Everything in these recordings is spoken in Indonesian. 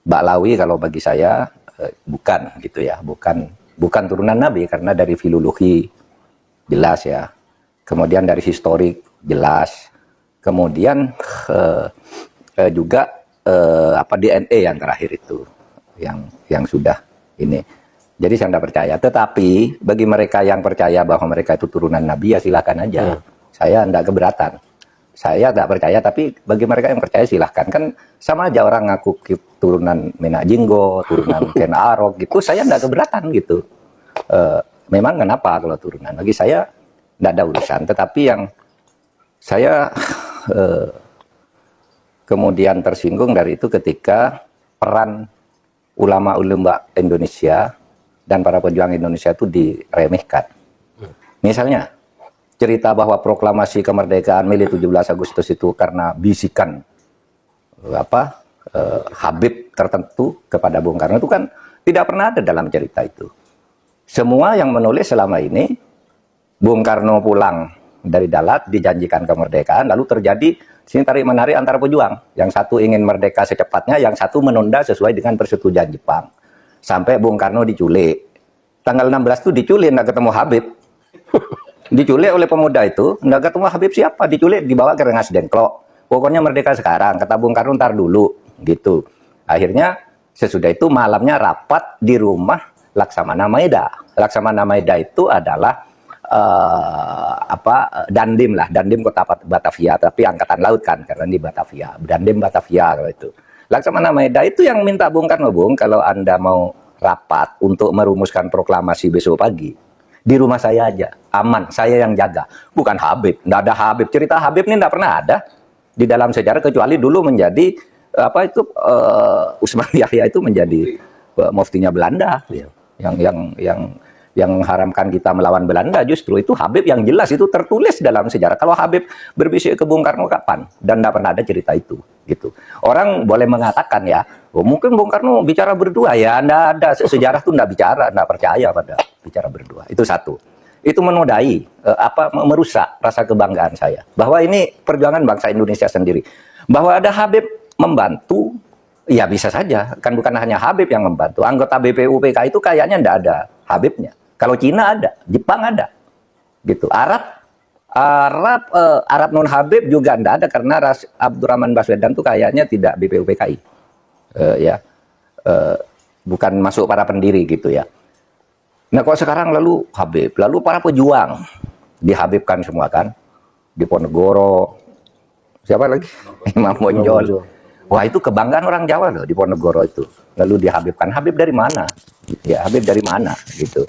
Ba'lawi kalau bagi saya bukan gitu ya, bukan turunan Nabi karena dari filologi jelas ya, kemudian dari historik jelas, kemudian juga apa DNA yang terakhir itu yang sudah ini. Jadi saya tidak percaya. Tetapi bagi mereka yang percaya bahwa mereka itu turunan Nabi ya silakan aja. Saya tidak keberatan. Saya tidak percaya, tapi bagi mereka yang percaya silahkan. Kan sama aja orang ngaku turunan Menak Jinggo, turunan Ken Arok gitu, saya tidak keberatan gitu. Memang kenapa kalau turunan? Bagi saya tidak ada urusan. Tetapi yang saya kemudian tersinggung dari itu ketika peran ulama-ulama Indonesia dan para pejuang Indonesia itu diremehkan. Misalnya, cerita bahwa proklamasi kemerdekaan Mei 17 Agustus itu karena bisikan Habib tertentu kepada Bung Karno itu kan tidak pernah ada dalam cerita itu. Semua yang menulis selama ini, Bung Karno pulang dari Dalat dijanjikan kemerdekaan, lalu terjadi sini tarik-menarik antara pejuang. Yang satu ingin merdeka secepatnya, yang satu menunda sesuai dengan persetujuan Jepang. Sampai Bung Karno diculik. Tanggal 16 itu diculik, nggak ketemu Habib. Diculik oleh pemuda itu, nggak ketemu Habib siapa, diculik, dibawa ke Rengas Dengklok. Pokoknya merdeka sekarang, kata Bung Karno ntar dulu, gitu. Akhirnya sesudah itu malamnya rapat di rumah Laksamana Maeda. Laksamana Maeda itu adalah Dandim lah, Dandim kota Batavia, tapi angkatan laut kan, karena di Batavia, Dandim Batavia kalau itu. Laksamana Maeda itu yang minta Bung Karno, Bung, kalau Anda mau rapat untuk merumuskan proklamasi besok pagi, di rumah saya aja, aman, saya yang jaga, bukan Habib. Nggak ada Habib, cerita Habib ini nggak pernah ada di dalam sejarah, kecuali dulu menjadi Usman Yahya itu menjadi muftinya Belanda, yang mengharamkan kita melawan Belanda. Justru itu Habib yang jelas itu tertulis dalam sejarah. Kalau Habib berbisik ke Bung Karno kapan? Dan tidak pernah ada cerita itu, gitu. Orang boleh mengatakan ya, oh, mungkin Bung Karno bicara berdua ya, anda ada sejarah itu tidak bicara, tidak percaya pada bicara berdua. Itu satu. Itu menodai, merusak rasa kebanggaan saya bahwa ini perjuangan bangsa Indonesia sendiri. Bahwa ada Habib membantu, ya bisa saja, kan bukan hanya Habib yang membantu. Anggota BPUPK itu kayaknya tidak ada Habibnya. Kalau Cina ada, Jepang ada, gitu. Arab non Habib juga tidak ada karena Abdurrahman Baswedan itu kayaknya tidak BPUPKI, bukan masuk para pendiri gitu ya. Nah kalau sekarang lalu Habib, lalu para pejuang dihabibkan semua kan, di Ponegoro, siapa lagi? Imam Bonjol. Wah itu kebanggaan orang Jawa loh di Ponegoro itu. Lalu dihabibkan. Habib dari mana? Ya Habib dari mana? Gitu.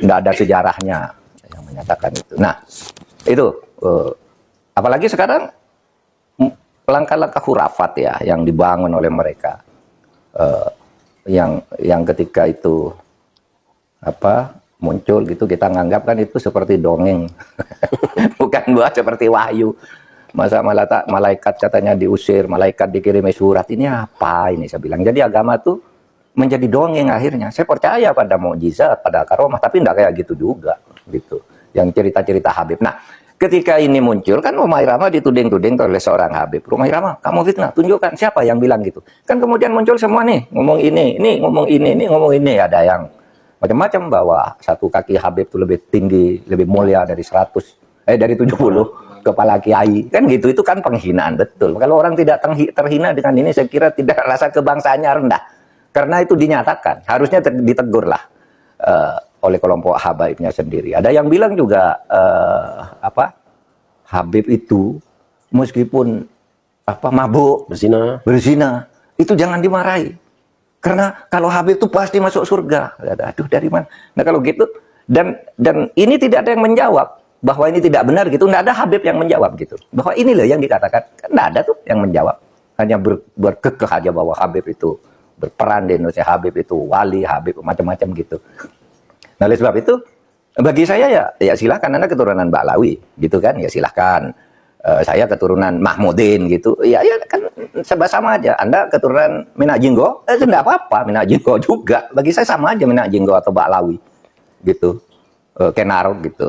Nggak ada sejarahnya yang menyatakan itu. Nah itu apalagi sekarang langkah-langkah khurafat ya yang dibangun oleh mereka, yang ketika itu muncul gitu kita nganggap kan itu seperti dongeng, bukan buat seperti wahyu. Masa malaikat katanya diusir, malaikat dikirimi surat, ini apa ini saya bilang. Jadi agama tuh menjadi dongeng akhirnya. Saya percaya pada mukjizat, pada karomah, tapi enggak kayak gitu juga gitu. Yang cerita-cerita Habib. Nah, ketika ini muncul kan Rumah Irama dituding-tuding oleh seorang Habib. Rumah Irama, kamu fitnah, tunjukkan siapa yang bilang gitu. Kan kemudian muncul semua nih, ngomong ini ngomong ini ngomong ini, ada yang macam-macam bahwa satu kaki Habib itu lebih tinggi, lebih mulia dari 70 kepala kiai, kan gitu. Itu kan penghinaan betul. Kalau orang tidak terhina dengan ini, saya kira tidak, rasa kebangsaannya rendah. Karena itu dinyatakan, harusnya ditegur lah oleh kelompok Habaibnya sendiri. Ada yang bilang juga Habib itu meskipun mabuk, berzina, itu jangan dimarahi. Karena kalau Habib itu pasti masuk surga. Aduh dari mana? Nah kalau gitu, dan ini tidak ada yang menjawab bahwa ini tidak benar gitu, nggak ada Habib yang menjawab gitu, bahwa ini loh yang dikatakan, kan nggak ada tuh yang menjawab, hanya berkekeh aja bahwa Habib itu berperan di Indonesia, Habib itu wali, Habib macam-macam gitu. Nah oleh sebab itu bagi saya ya silakan, Anda keturunan Ba'lawi gitu kan, ya silakan. Saya keturunan Mahmudin gitu, ya kan sama aja. Anda keturunan Menak Jinggo, tidak apa-apa, Menak Jinggo juga, bagi saya sama aja Menak Jinggo atau Ba'lawi gitu, Kenarok gitu.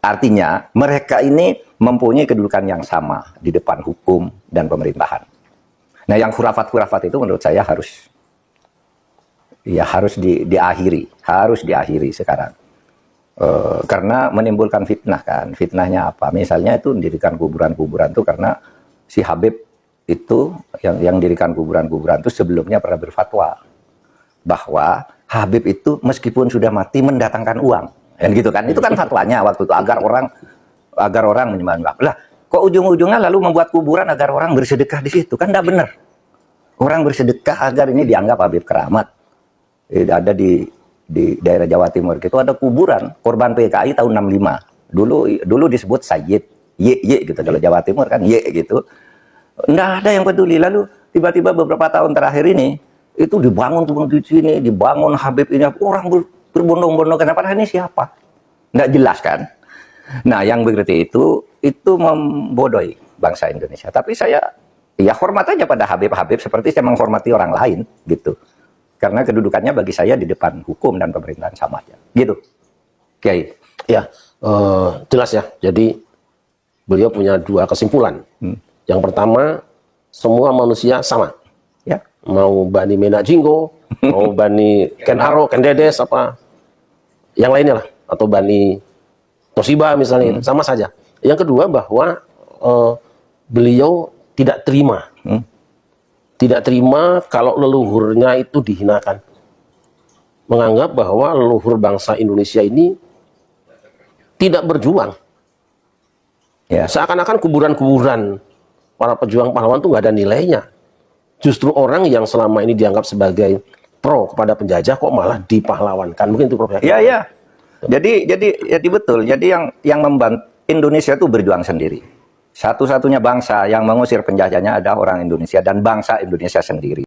Artinya mereka ini mempunyai kedudukan yang sama di depan hukum dan pemerintahan. Nah, yang khurafat-khurafat itu menurut saya harus diakhiri sekarang. Karena menimbulkan fitnah kan. Fitnahnya apa? Misalnya itu mendirikan kuburan-kuburan itu karena si Habib itu yang dirikan kuburan-kuburan itu sebelumnya pernah berfatwa bahwa Habib itu meskipun sudah mati mendatangkan uang. Dan gitu kan. Itu kan fatwanya waktu itu agar orang menyembah. Lah, kok ujung-ujungnya lalu membuat kuburan agar orang bersedekah di situ? Kan tidak benar. Orang bersedekah agar ini dianggap Habib keramat. Ada di daerah Jawa Timur itu ada kuburan korban PKI tahun 65. Dulu disebut Sayyid Y gitu, kalau Jawa Timur kan Y gitu. Nggak ada yang peduli. Lalu tiba-tiba beberapa tahun terakhir ini itu dibangun di sini, dibangun Habib ini, orang berbondong-bondong. Kenapa ini siapa? Nggak jelas kan? Nah, yang begitu itu membodohi bangsa Indonesia. Tapi saya ya hormat aja pada Habib-Habib seperti saya menghormati orang lain gitu. Karena kedudukannya bagi saya di depan hukum dan pemerintahan sama aja. Gitu. Kiai. Ya, jelas ya. Jadi beliau punya dua kesimpulan. Yang pertama, semua manusia sama. Ya. Mau Bani Menak Jinggo, mau Bani Ken Aro, Ken Dedes, apa yang lainnya lah, atau Bani Toshiba misalnya, sama saja. Yang kedua bahwa beliau tidak terima. Tidak terima kalau leluhurnya itu dihinakan. Menganggap bahwa leluhur bangsa Indonesia ini tidak berjuang. Ya. Seakan-akan kuburan-kuburan para pejuang pahlawan itu nggak ada nilainya. Justru orang yang selama ini dianggap sebagai pro kepada penjajah kok malah dipahlawankan. Mungkin itu Prof. Iya, iya. Jadi betul. Jadi yang membantu Indonesia itu berjuang sendiri. Satu-satunya bangsa yang mengusir penjajahnya ada orang Indonesia dan bangsa Indonesia sendiri.